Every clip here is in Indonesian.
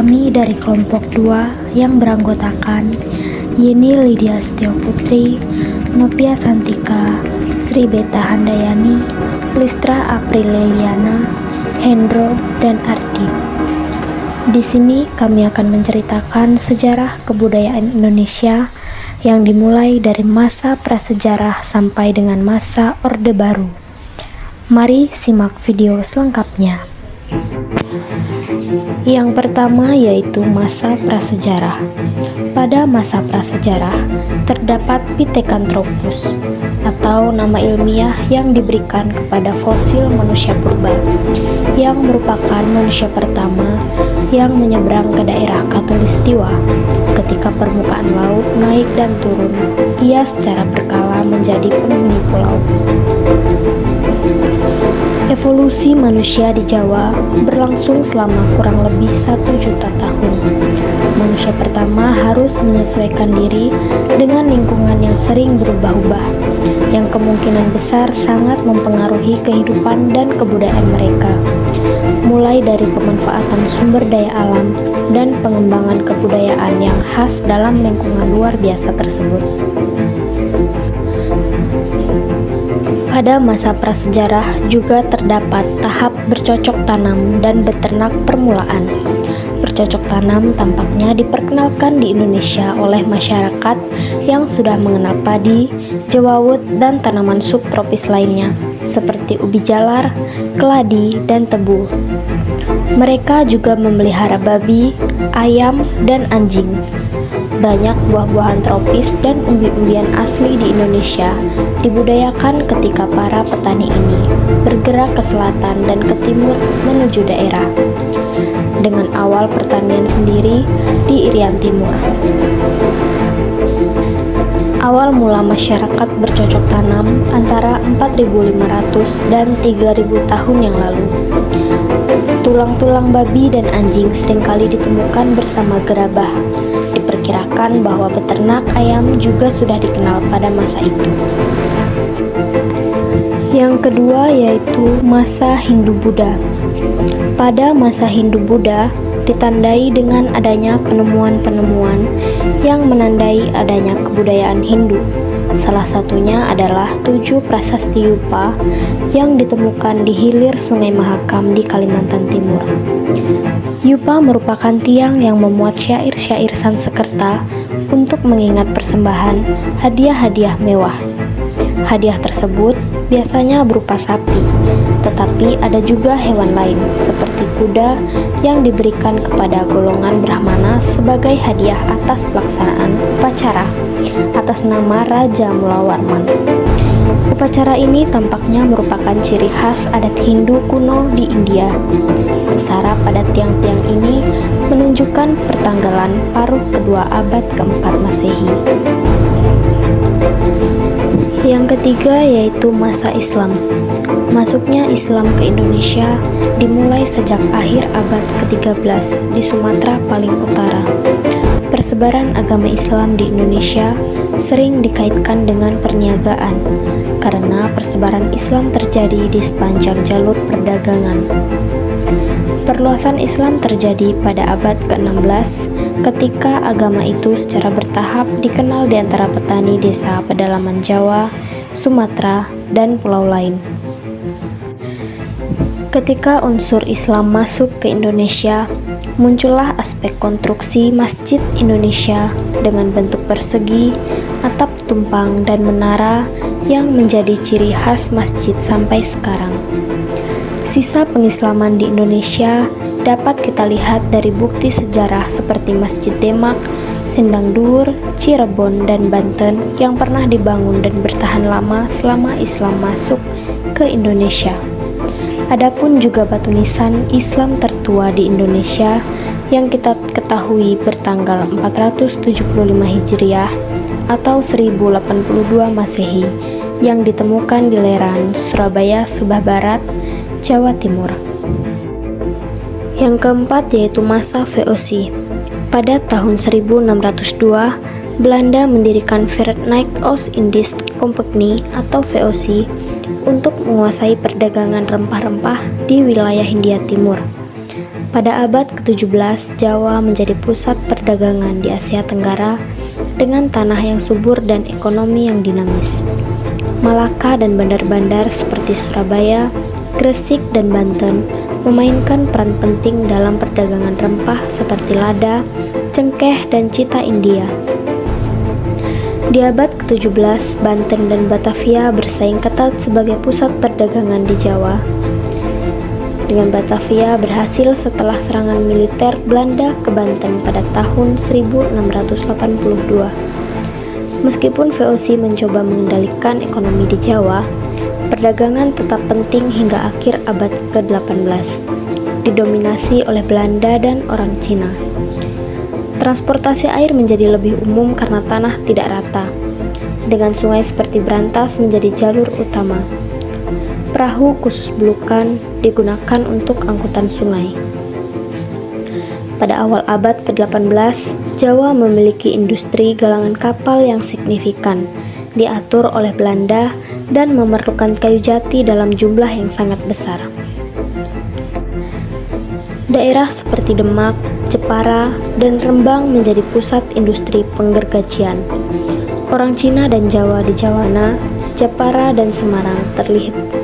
Kami dari kelompok 2 yang beranggotakan Yeni Lydia Setioputri, Nopia Santika, Sri Beta Handayani, Listra Aprileliana, Hendro, dan Ardi. Di sini kami akan menceritakan sejarah kebudayaan Indonesia yang dimulai dari masa prasejarah sampai dengan masa Orde Baru. Mari simak video selengkapnya. Yang pertama yaitu masa prasejarah. Pada masa prasejarah, terdapat Pithecanthropus atau nama ilmiah yang diberikan kepada fosil manusia purba, yang merupakan manusia pertama yang menyeberang ke daerah Khatulistiwa. Ketika permukaan laut naik dan turun, ia secara berkala menjadi penghuni pulau. Evolusi manusia di Jawa berlangsung selama kurang lebih 1 juta tahun. Manusia pertama harus menyesuaikan diri dengan lingkungan yang sering berubah-ubah, yang kemungkinan besar sangat mempengaruhi kehidupan dan kebudayaan mereka, mulai dari pemanfaatan sumber daya alam dan pengembangan kebudayaan yang khas dalam lingkungan luar biasa tersebut. Pada masa prasejarah juga terdapat tahap bercocok tanam dan beternak permulaan. Bercocok tanam tampaknya diperkenalkan di Indonesia oleh masyarakat yang sudah mengenal padi, jewawut, dan tanaman subtropis lainnya seperti ubi jalar, keladi, dan tebu. Mereka juga memelihara babi, ayam, dan anjing. Banyak buah-buahan tropis dan umbi-umbian asli di Indonesia dibudayakan ketika para petani ini bergerak ke selatan dan ke timur menuju daerah, dengan awal pertanian sendiri di Irian Timur. Awal mula masyarakat bercocok tanam antara 4.500 dan 3.000 tahun yang lalu. Tulang-tulang babi dan anjing seringkali ditemukan bersama gerabah. Diperkirakan bahwa beternak ayam juga sudah dikenal pada masa itu. Yang kedua yaitu masa Hindu-Buddha. Pada masa Hindu-Buddha ditandai dengan adanya penemuan-penemuan yang menandai adanya kebudayaan Hindu. Salah satunya adalah 7 prasasti Yupa yang ditemukan di hilir Sungai Mahakam di Kalimantan Timur. Yupa merupakan tiang yang memuat syair-syair Sanskerta untuk mengingat persembahan hadiah-hadiah mewah. Hadiah tersebut biasanya berupa sapi, tetapi ada juga hewan lain seperti kuda yang diberikan kepada golongan Brahmana sebagai hadiah atas pelaksanaan upacara atas nama Raja Mulawarman. Upacara ini tampaknya merupakan ciri khas adat Hindu kuno di India. Aksara pada tiang-tiang ini menunjukkan pertanggalan paruh kedua abad keempat Masehi. Yang ketiga yaitu masa Islam. Masuknya Islam ke Indonesia dimulai sejak akhir abad ke-13 di Sumatera paling utara. Persebaran agama Islam di Indonesia sering dikaitkan dengan perniagaan karena persebaran Islam terjadi di sepanjang jalur perdagangan. Perluasan Islam terjadi pada abad ke-16 ketika agama itu secara bertahap dikenal di antara petani desa pedalaman Jawa, Sumatera, dan pulau lain. Ketika unsur Islam masuk ke Indonesia, muncullah aspek konstruksi Masjid Indonesia dengan bentuk persegi, atap tumpang, dan menara yang menjadi ciri khas masjid sampai sekarang. Sisa pengislaman di Indonesia dapat kita lihat dari bukti sejarah seperti Masjid Demak, Sindang Duhur, Cirebon, dan Banten yang pernah dibangun dan bertahan lama selama Islam masuk ke Indonesia. Adapun juga batu nisan Islam tertua di Indonesia yang kita ketahui bertanggal 475 Hijriah atau 1082 Masehi yang ditemukan di Leran, Surabaya, Subah Barat, Jawa Timur. Yang keempat yaitu masa VOC. Pada tahun 1602, Belanda mendirikan Verenigd Oost-Indisch Compagnie atau VOC untuk menguasai perdagangan rempah-rempah di wilayah Hindia Timur. Pada abad ke-17, Jawa menjadi pusat perdagangan di Asia Tenggara dengan tanah yang subur dan ekonomi yang dinamis. Malaka dan bandar-bandar seperti Surabaya, Gresik, dan Banten memainkan peran penting dalam perdagangan rempah seperti lada, cengkeh, dan cita India. Di abad ke-17, Banten dan Batavia bersaing ketat sebagai pusat perdagangan di Jawa. Dengan Batavia berhasil setelah serangan militer Belanda ke Banten pada tahun 1682. Meskipun VOC mencoba mengendalikan ekonomi di Jawa, perdagangan tetap penting hingga akhir abad ke-18, didominasi oleh Belanda dan orang Cina. Transportasi air menjadi lebih umum karena tanah tidak rata, dengan sungai seperti Brantas menjadi jalur utama. Perahu khusus belukan digunakan untuk angkutan sungai. Pada awal abad ke-18, Jawa memiliki industri galangan kapal yang signifikan, diatur oleh Belanda dan memerlukan kayu jati dalam jumlah yang sangat besar. Daerah seperti Demak, Jepara, dan Rembang menjadi pusat industri penggergajian. Orang Cina dan Jawa di Jawana, Jepara, dan Semarang terlihat.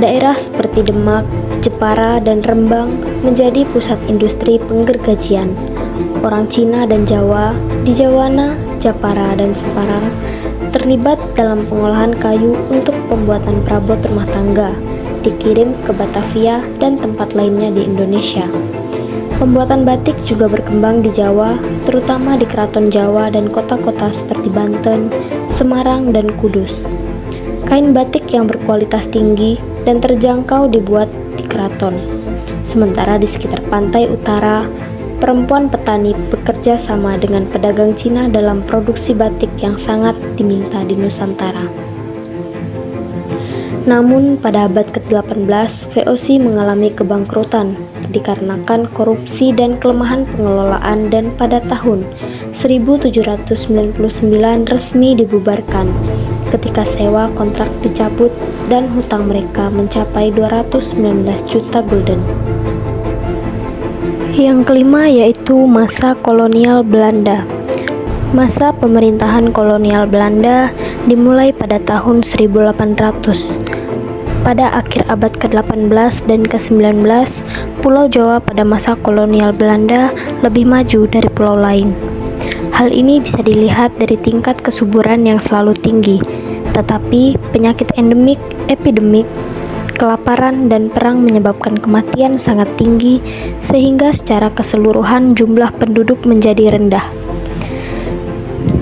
Daerah seperti Demak, Jepara, dan Rembang menjadi pusat industri penggergajian. Orang Cina dan Jawa di Jawana, Jepara, dan Semarang terlibat dalam pengolahan kayu untuk pembuatan perabot rumah tangga, dikirim ke Batavia dan tempat lainnya di Indonesia. Pembuatan batik juga berkembang di Jawa, terutama di Keraton Jawa dan kota-kota seperti Banten, Semarang, dan Kudus. Kain batik yang berkualitas tinggi dan terjangkau dibuat di keraton. Sementara di sekitar pantai utara, perempuan petani bekerja sama dengan pedagang Cina dalam produksi batik yang sangat diminta di Nusantara. Namun pada abad ke-18, VOC mengalami kebangkrutan dikarenakan korupsi dan kelemahan pengelolaan, dan pada tahun 1799 resmi dibubarkan ketika sewa kontrak dicabut dan hutang mereka mencapai 219 juta gulden. Yang kelima yaitu masa kolonial Belanda. Masa pemerintahan kolonial Belanda dimulai pada tahun 1800. Pada akhir abad ke-18 dan ke-19, Pulau Jawa pada masa kolonial Belanda lebih maju dari pulau lain. Hal ini bisa dilihat dari tingkat kesuburan yang selalu tinggi, tetapi penyakit endemik, epidemik, kelaparan, dan perang menyebabkan kematian sangat tinggi sehingga secara keseluruhan jumlah penduduk menjadi rendah.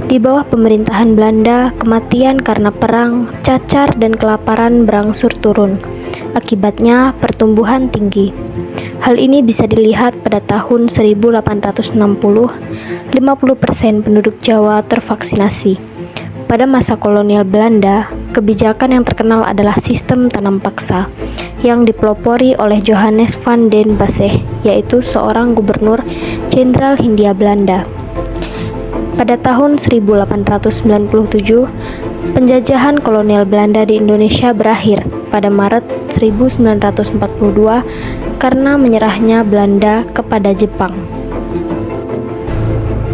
Di bawah pemerintahan Belanda, kematian karena perang, cacar, dan kelaparan berangsur turun. Akibatnya, pertumbuhan tinggi. Hal ini bisa dilihat pada tahun 1860, 50% penduduk Jawa tervaksinasi. Pada masa kolonial Belanda, kebijakan yang terkenal adalah sistem tanam paksa yang dipelopori oleh Johannes van den Bassche, yaitu seorang gubernur jenderal Hindia Belanda. Pada tahun 1897, penjajahan kolonial Belanda di Indonesia berakhir pada Maret 1942 karena menyerahnya Belanda kepada Jepang.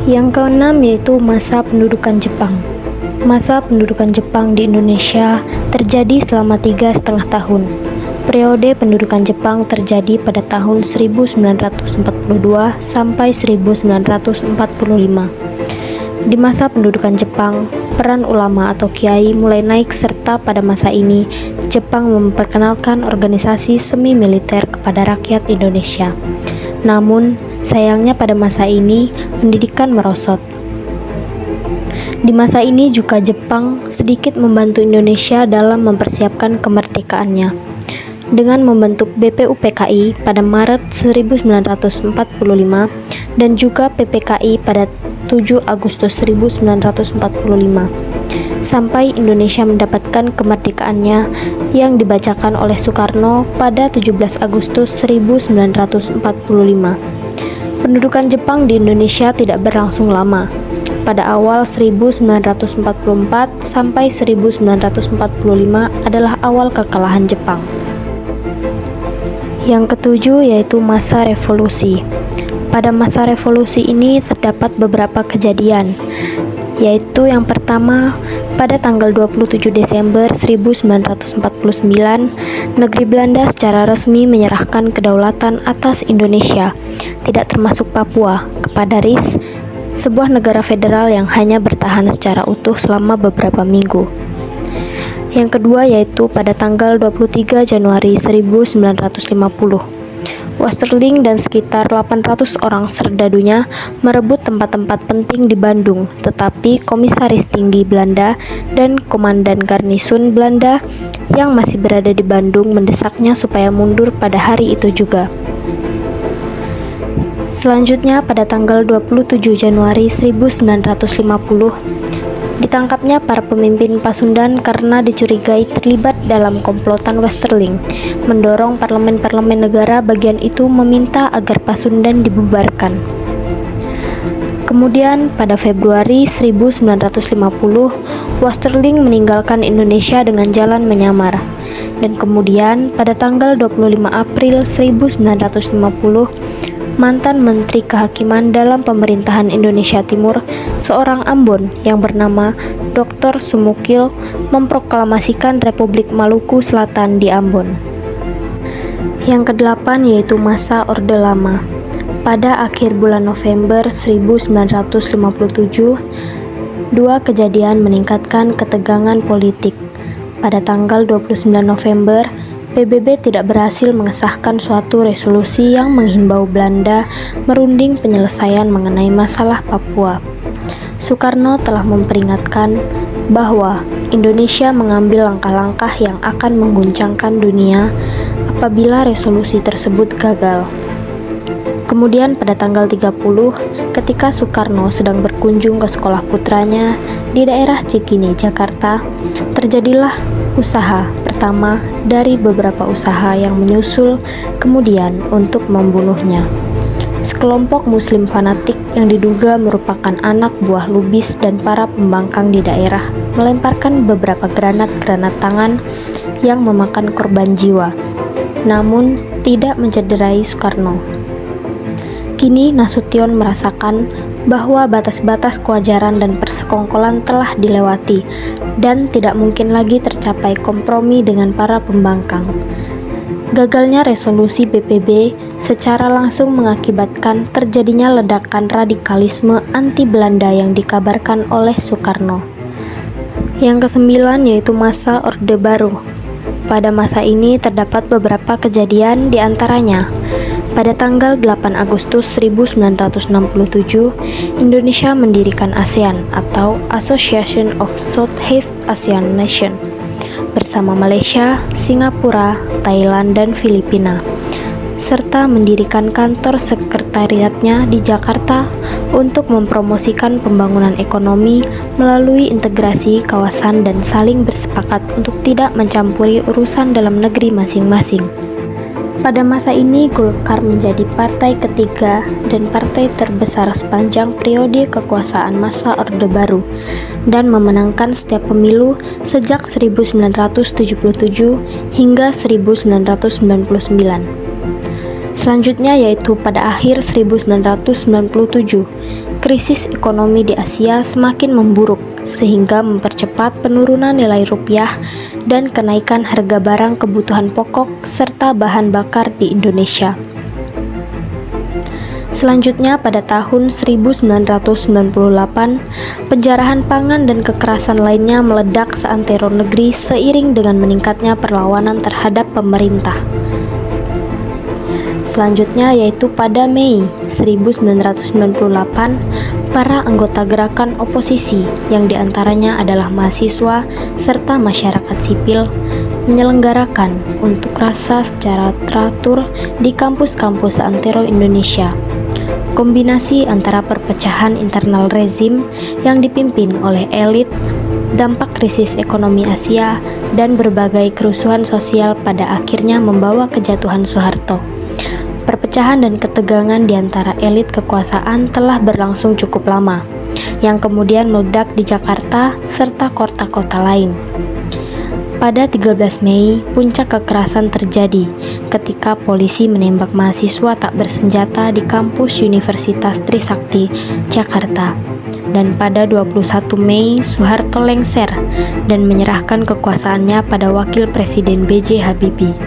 Yang keenam yaitu masa pendudukan Jepang. Masa pendudukan Jepang di Indonesia terjadi selama 3,5 tahun. Periode pendudukan Jepang terjadi pada tahun 1942 sampai 1945. Di masa pendudukan Jepang, peran ulama atau kiai mulai naik, serta pada masa ini Jepang memperkenalkan organisasi semi-militer kepada rakyat Indonesia. Namun, sayangnya pada masa ini pendidikan merosot. Di masa ini juga Jepang sedikit membantu Indonesia dalam mempersiapkan kemerdekaannya dengan membentuk BPUPKI pada Maret 1945 dan juga PPKI pada 7 Agustus 1945 sampai Indonesia mendapatkan kemerdekaannya yang dibacakan oleh Soekarno pada 17 Agustus 1945. Pendudukan Jepang di Indonesia tidak berlangsung lama. Pada awal 1944 sampai 1945 adalah awal kekalahan Jepang. Yang ketujuh yaitu masa revolusi. Pada masa revolusi ini terdapat beberapa kejadian, yaitu yang pertama, pada tanggal 27 Desember 1949, negeri Belanda secara resmi menyerahkan kedaulatan atas Indonesia, tidak termasuk Papua, kepada RIS, sebuah negara federal yang hanya bertahan secara utuh selama beberapa minggu. Yang kedua yaitu pada tanggal 23 Januari 1950. Westerling dan sekitar 800 orang serdadunya merebut tempat-tempat penting di Bandung, tetapi Komisaris Tinggi Belanda dan Komandan Garnisun Belanda yang masih berada di Bandung mendesaknya supaya mundur pada hari itu juga. Selanjutnya pada tanggal 27 Januari 1950, ditangkapnya para pemimpin Pasundan karena dicurigai terlibat dalam komplotan Westerling, mendorong parlemen-parlemen negara bagian itu meminta agar Pasundan dibubarkan. Kemudian pada Februari 1950, Westerling meninggalkan Indonesia dengan jalan menyamar. Dan kemudian pada tanggal 25 April 1950, mantan Menteri Kehakiman dalam pemerintahan Indonesia Timur, seorang Ambon yang bernama Dr. Sumukil, memproklamasikan Republik Maluku Selatan di Ambon. Yang kedelapan yaitu masa Orde Lama. Pada akhir bulan November 1957, dua kejadian meningkatkan ketegangan politik. Pada tanggal 29 November, PBB tidak berhasil mengesahkan suatu resolusi yang menghimbau Belanda merunding penyelesaian mengenai masalah Papua. Soekarno telah memperingatkan bahwa Indonesia mengambil langkah-langkah yang akan mengguncangkan dunia apabila resolusi tersebut gagal. Kemudian pada tanggal 30, ketika Soekarno sedang berkunjung ke sekolah putranya di daerah Cikini, Jakarta, terjadilah usaha pertama dari beberapa usaha yang menyusul kemudian untuk membunuhnya. Sekelompok muslim fanatik yang diduga merupakan anak buah Lubis dan para pembangkang di daerah melemparkan beberapa granat-granat tangan yang memakan korban jiwa, namun tidak mencederai Soekarno. Kini Nasution merasakan bahwa batas-batas kewajaran dan persekongkolan telah dilewati dan tidak mungkin lagi tercapai kompromi dengan para pembangkang. Gagalnya resolusi PBB secara langsung mengakibatkan terjadinya ledakan radikalisme anti-Belanda yang dikabarkan oleh Soekarno. Yang kesembilan yaitu masa Orde Baru. Pada masa ini terdapat beberapa kejadian, di antaranya pada tanggal 8 Agustus 1967, Indonesia mendirikan ASEAN atau Association of Southeast Asian Nations bersama Malaysia, Singapura, Thailand, dan Filipina, serta mendirikan kantor sekretariatnya di Jakarta untuk mempromosikan pembangunan ekonomi melalui integrasi kawasan dan saling bersepakat untuk tidak mencampuri urusan dalam negeri masing-masing. Pada masa ini, Golkar menjadi partai ketiga dan partai terbesar sepanjang periode kekuasaan masa Orde Baru dan memenangkan setiap pemilu sejak 1977 hingga 1999. Selanjutnya yaitu pada akhir 1997, krisis ekonomi di Asia semakin memburuk sehingga mempercepat penurunan nilai rupiah dan kenaikan harga barang kebutuhan pokok serta bahan bakar di Indonesia. Selanjutnya pada tahun 1998, penjarahan pangan dan kekerasan lainnya meledak seantero negeri seiring dengan meningkatnya perlawanan terhadap pemerintah. Selanjutnya yaitu pada Mei 1998, para anggota gerakan oposisi yang diantaranya adalah mahasiswa serta masyarakat sipil menyelenggarakan unjuk rasa secara teratur di kampus-kampus seantero Indonesia. Kombinasi antara perpecahan internal rezim yang dipimpin oleh elit, dampak krisis ekonomi Asia, dan berbagai kerusuhan sosial pada akhirnya membawa kejatuhan Soeharto. Perpecahan dan ketegangan di antara elit kekuasaan telah berlangsung cukup lama, yang kemudian meledak di Jakarta serta kota-kota lain. Pada 13 Mei, puncak kekerasan terjadi ketika polisi menembak mahasiswa tak bersenjata di kampus Universitas Trisakti, Jakarta. Dan pada 21 Mei, Soeharto lengser dan menyerahkan kekuasaannya pada Wakil Presiden B.J. Habibie.